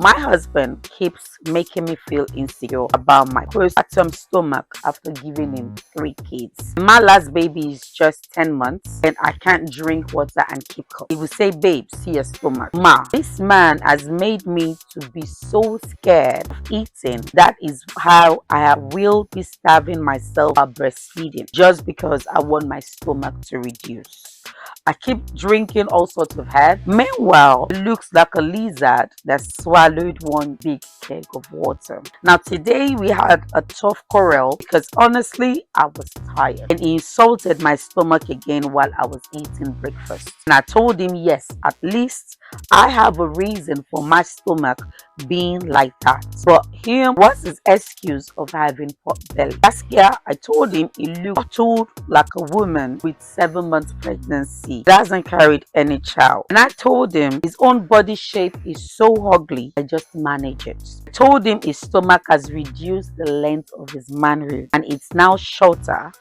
My husband keeps making me feel insecure about my postpartum stomach after giving him 3 kids. My last baby is just 10 months and I can't drink water and keep calm. He will say, babe, see your stomach. Ma, this man has made me to be so scared of eating. That is how I will be starving myself while breastfeeding just because I want my stomach to reduce. I keep drinking all sorts of herbs. Meanwhile, it looks like a lizard that swallowed one big keg of water. Now today we had a tough quarrel because honestly I was tired and he insulted my stomach again while I was eating breakfast. And I told him yes, at least I have a reason for my stomach being like that. But him, what's his excuse of having pot belly? Last year I told him he looked tall like a woman with 7 months pregnancy. Doesn't carry any child. And I told him his own body shape is so ugly, I just manage it. I told him his stomach has reduced the length of his manhood and it's now shorter.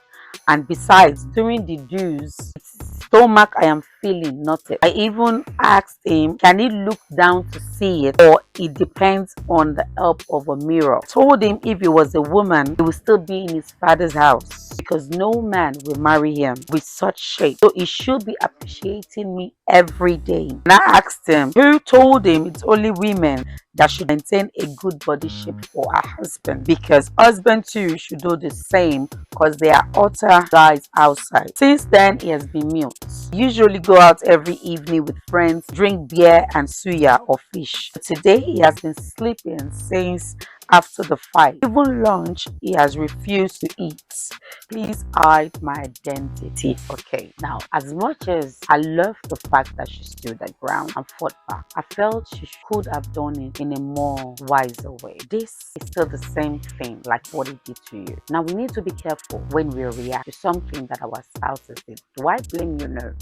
And besides, during the dues, stomach I am feeling nothing. I even asked him, can he look down to see it or it depends on the help of a mirror? I told him if he was a woman, he would still be in his father's house because no man will marry him with such shape. So he should be appreciating me every day. And I asked him, who told him it's only women that should maintain a good body shape for a husband? Because husband too should do the same because they are utter guys outside. Since then, he has been mute. Usually go out every evening with friends, drink beer and suya or fish. But today, he has been sleeping since after the fight. Even lunch, he has refused to eat. Please hide my identity. Okay, now as much as I love the fact that she stood her ground and fought back, I felt she could have done it in a more wiser way. This is still the same thing like what he did to you. Now we need to be careful when we react to something that our spouses did. Do I blame you? No.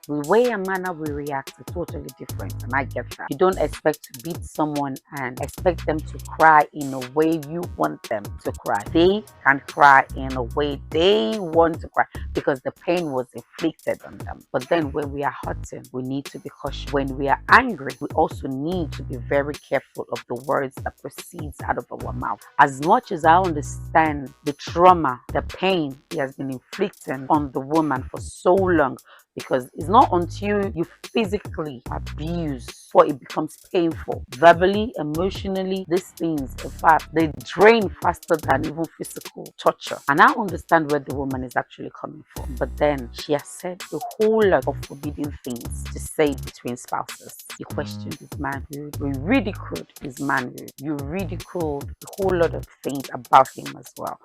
The way and manner we react is totally different, and I get that. You don't expect to beat someone and expect them to cry in a way you want them to cry. They can cry in a way they want to cry because the pain was inflicted on them. But then when we are hurting, we need to be cautious. When we are angry, we also need to be very careful of the words that proceeds out of our mouth. As much as I understand the trauma, the pain he has been inflicting on the woman for so long, because it's not until you physically abuse before it becomes painful. Verbally, emotionally, these things, in fact, they drain faster than even physical torture. And I understand where the woman is actually coming from. But then she has said a whole lot of forbidden things to say between spouses. You questioned his manhood. You ridiculed his manhood. You ridiculed a whole lot of things about him as well.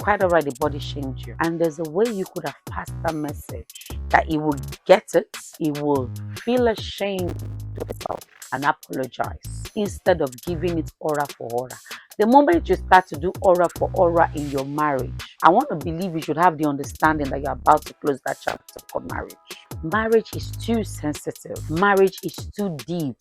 Quite already body shamed you. And there's a way you could have passed that message that he will get it, he will feel ashamed of himself and apologize instead of giving it aura for aura. The moment you start to do aura for aura in your marriage, I want to believe you should have the understanding that you're about to close that chapter called marriage. Marriage is too sensitive. Marriage is too deep.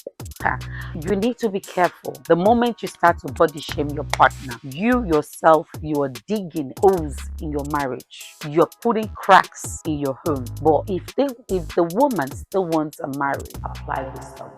You need to be careful. The moment you start to body shame your partner, you yourself, you are digging holes in your marriage. You're putting cracks in your home. But if the woman still wants a marriage, apply wisdom.